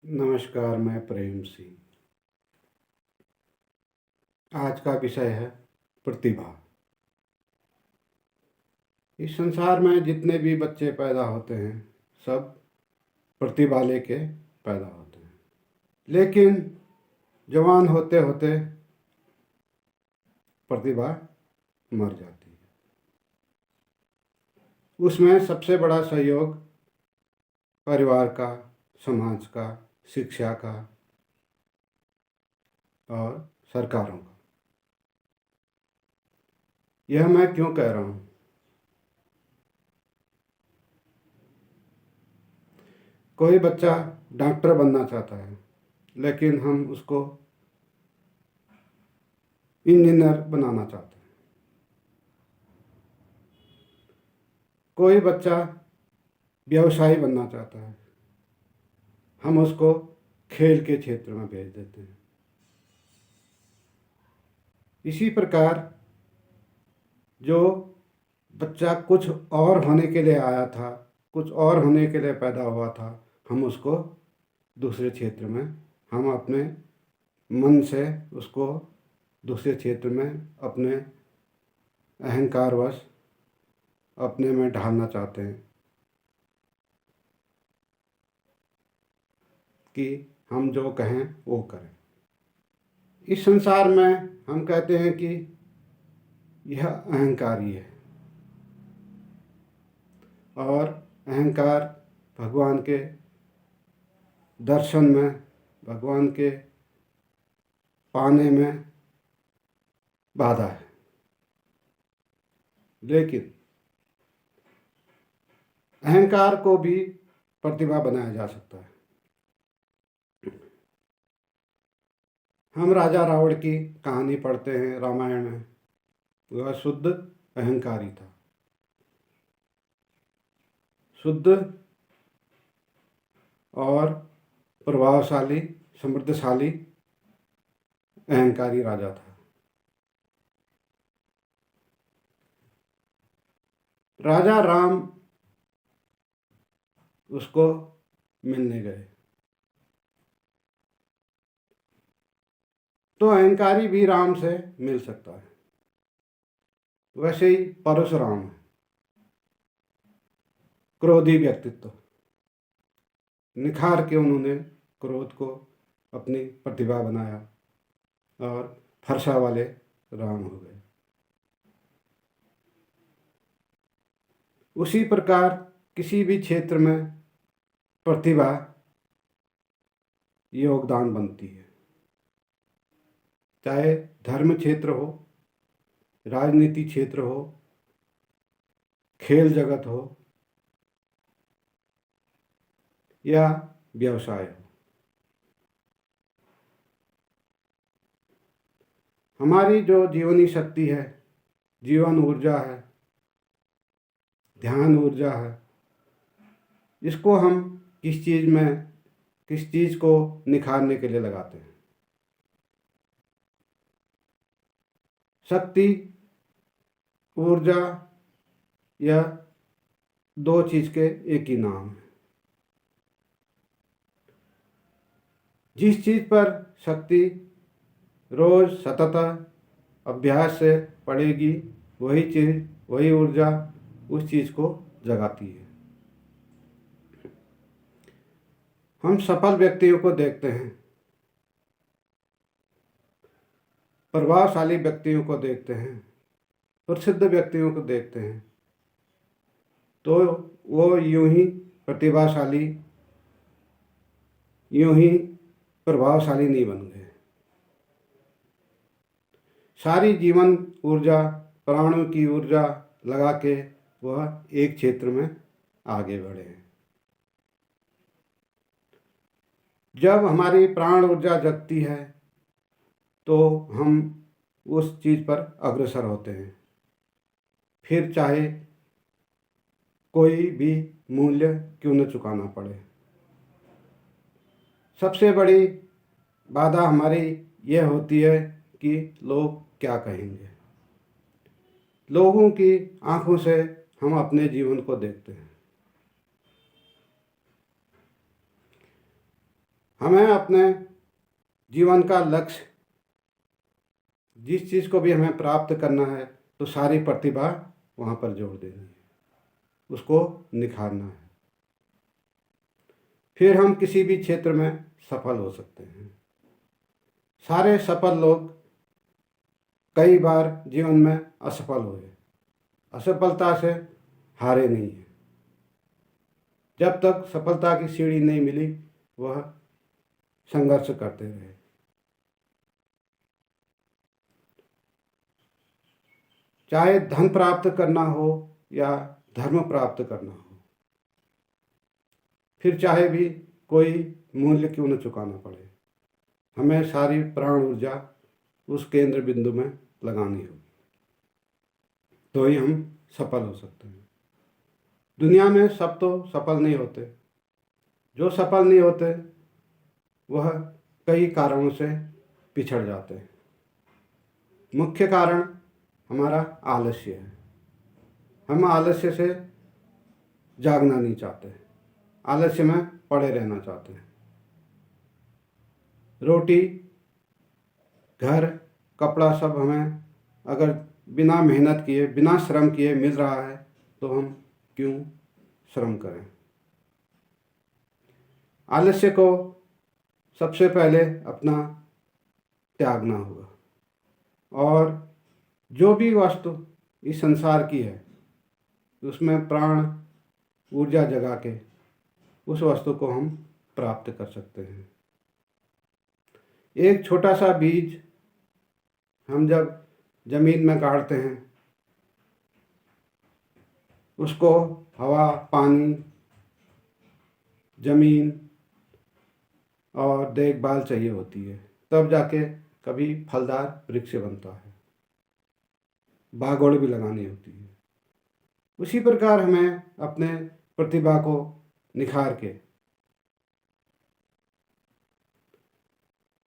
नमस्कार, मैं प्रेम सिंह। आज का विषय है प्रतिभा। इस संसार में जितने भी बच्चे पैदा होते हैं सब प्रतिभा लेके पैदा होते हैं, लेकिन जवान होते होते प्रतिभा मर जाती है। उसमें सबसे बड़ा सहयोग परिवार का, समाज का, शिक्षा का और सरकारों का। यह मैं क्यों कह रहा हूँ? कोई बच्चा डॉक्टर बनना चाहता है, लेकिन हम उसको इंजीनियर बनाना चाहते हैं। कोई बच्चा व्यवसायी बनना चाहता है, हम उसको खेल के क्षेत्र में भेज देते हैं। इसी प्रकार जो बच्चा कुछ और होने के लिए आया था, कुछ और होने के लिए पैदा हुआ था, हम उसको दूसरे क्षेत्र में, हम अपने मन से उसको दूसरे क्षेत्र में अपने अहंकारवश अपने में ढालना चाहते हैं कि हम जो कहें वो करें। इस संसार में हम कहते हैं कि यह अहंकारी है, और अहंकार भगवान के दर्शन में, भगवान के पाने में बाधा है। लेकिन अहंकार को भी प्रतिभा बनाया जा सकता है। हम राजा रावण की कहानी पढ़ते हैं रामायण में। वह शुद्ध अहंकारी था, शुद्ध और प्रभावशाली, समृद्धशाली अहंकारी राजा था। राजा राम उसको मिलने गए, तो अहंकारी भी राम से मिल सकता है। वैसे ही परशुराम है, क्रोधी व्यक्तित्व, निखार के उन्होंने क्रोध को अपनी प्रतिभा बनाया और फरसा वाले राम हो गए। उसी प्रकार किसी भी क्षेत्र में प्रतिभा योगदान बनती है, चाहे धर्म क्षेत्र हो, राजनीति क्षेत्र हो, खेल जगत हो या व्यवसाय हो। हमारी जो जीवनी शक्ति है, जीवन ऊर्जा है, ध्यान ऊर्जा है, इसको हम किस चीज़ में, किस चीज़ को निखारने के लिए लगाते हैं? शक्ति, ऊर्जा, यह दो चीज़ के एक ही नाम है। जिस चीज़ पर शक्ति रोज सतत अभ्यास से पड़ेगी, वही चीज़, वही ऊर्जा उस चीज़ को जगाती है। हम सफल व्यक्तियों को देखते हैं, प्रभावशाली व्यक्तियों को देखते हैं, प्रसिद्ध व्यक्तियों को देखते हैं, तो वो यूं ही प्रतिभाशाली, यूं ही प्रभावशाली नहीं बन गए। सारी जीवन ऊर्जा, प्राणों की ऊर्जा लगा के वह एक क्षेत्र में आगे बढ़े हैं। जब हमारी प्राण ऊर्जा जगती है तो हम उस चीज़ पर अग्रसर होते हैं, फिर चाहे कोई भी मूल्य क्यों न चुकाना पड़े। सबसे बड़ी बाधा हमारी यह होती है कि लोग क्या कहेंगे। लोगों की आंखों से हम अपने जीवन को देखते हैं। हमें अपने जीवन का लक्ष्य, जिस चीज़ को भी हमें प्राप्त करना है, तो सारी प्रतिभा वहाँ पर जोड़ देनी है, उसको निखारना है। फिर हम किसी भी क्षेत्र में सफल हो सकते हैं। सारे सफल लोग कई बार जीवन में असफल हुए, असफलता से हारे नहीं हैं। जब तक सफलता की सीढ़ी नहीं मिली, वह संघर्ष करते रहे। चाहे धन प्राप्त करना हो या धर्म प्राप्त करना हो, फिर चाहे भी कोई मूल्य क्यों न चुकाना पड़े, हमें सारी प्राण ऊर्जा उस केंद्र बिंदु में लगानी होगी, तो ही हम सफल हो सकते हैं। दुनिया में सब तो सफल नहीं होते। जो सफल नहीं होते वह कई कारणों से पिछड़ जाते हैं। मुख्य कारण हमारा आलस्य है। हम आलस्य से जागना नहीं चाहते, आलस्य में पड़े रहना चाहते हैं। रोटी, घर, कपड़ा सब हमें अगर बिना मेहनत किए, बिना श्रम किए मिल रहा है, तो हम क्यों श्रम करें। आलस्य को सबसे पहले अपना त्यागना होगा, और जो भी वस्तु इस संसार की है उसमें प्राण ऊर्जा जगा के उस वस्तु को हम प्राप्त कर सकते हैं। एक छोटा सा बीज हम जब जमीन में गाड़ते हैं, उसको हवा, पानी, जमीन और देखभाल चाहिए होती है, तब जाके कभी फलदार वृक्ष बनता है। बागोड़ भी लगानी होती है। उसी प्रकार हमें अपने प्रतिभा को निखार के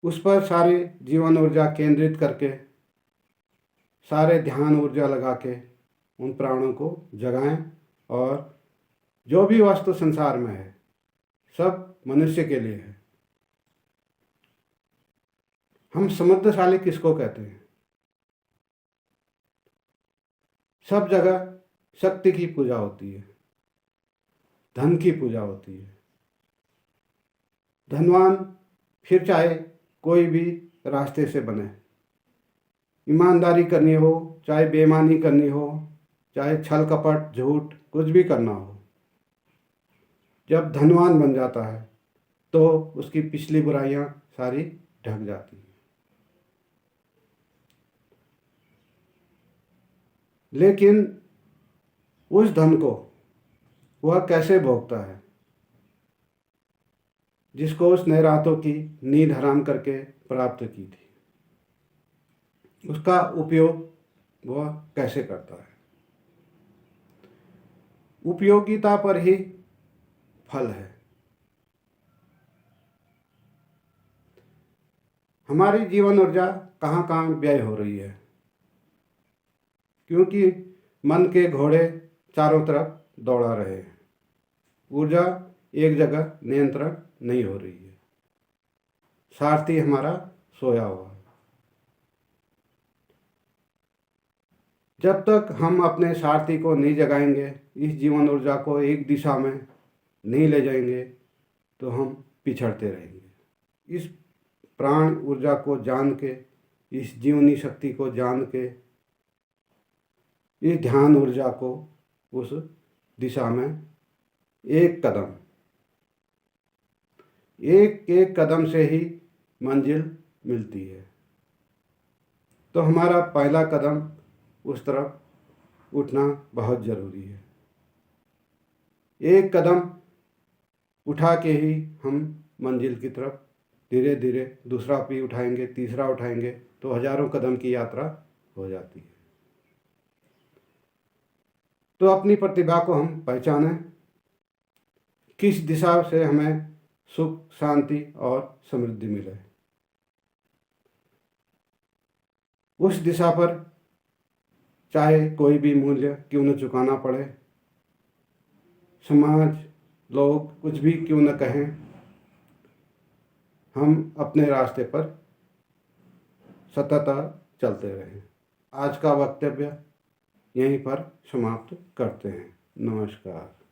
उस पर सारी जीवन ऊर्जा केंद्रित करके, सारे ध्यान ऊर्जा लगा के उन प्राणों को जगाएं, और जो भी वस्तु संसार में है सब मनुष्य के लिए है। हम समृद्धशाली किसको कहते हैं? सब जगह शक्ति की पूजा होती है, धन की पूजा होती है। धनवान फिर चाहे कोई भी रास्ते से बने, ईमानदारी करनी हो, चाहे बेईमानी करनी हो, चाहे छल कपट झूठ कुछ भी करना हो, जब धनवान बन जाता है तो उसकी पिछली बुराइयां सारी ढक जाती हैं। लेकिन उस धन को वह कैसे भोगता है जिसको उसने रातों की नींद हराम करके प्राप्त की थी? उसका उपयोग वह कैसे करता है? उपयोगिता पर ही फल है। हमारी जीवन ऊर्जा कहाँ कहाँ व्यय हो रही है, क्योंकि मन के घोड़े चारों तरफ दौड़ा रहे हैं। ऊर्जा एक जगह नियंत्रण नहीं हो रही है। सारथी हमारा सोया हुआ है। जब तक हम अपने सारथी को नहीं जगाएंगे, इस जीवन ऊर्जा को एक दिशा में नहीं ले जाएंगे, तो हम पिछड़ते रहेंगे। इस प्राण ऊर्जा को जान के, इस जीवनी शक्ति को जान के, इस ध्यान ऊर्जा को उस दिशा में एक एक कदम से ही मंजिल मिलती है। तो हमारा पहला कदम उस तरफ उठना बहुत ज़रूरी है। एक कदम उठा के ही हम मंजिल की तरफ धीरे धीरे दूसरा भी उठाएंगे, तीसरा उठाएंगे, तो हजारों कदम की यात्रा हो जाती है। तो अपनी प्रतिभा को हम पहचानें, किस दिशा से हमें सुख, शांति और समृद्धि मिले, उस दिशा पर चाहे कोई भी मूल्य क्यों न चुकाना पड़े, समाज, लोग कुछ भी क्यों न कहें, हम अपने रास्ते पर सतत चलते रहें। आज का वक्तव्य यहीं पर समाप्त करते हैं। नमस्कार।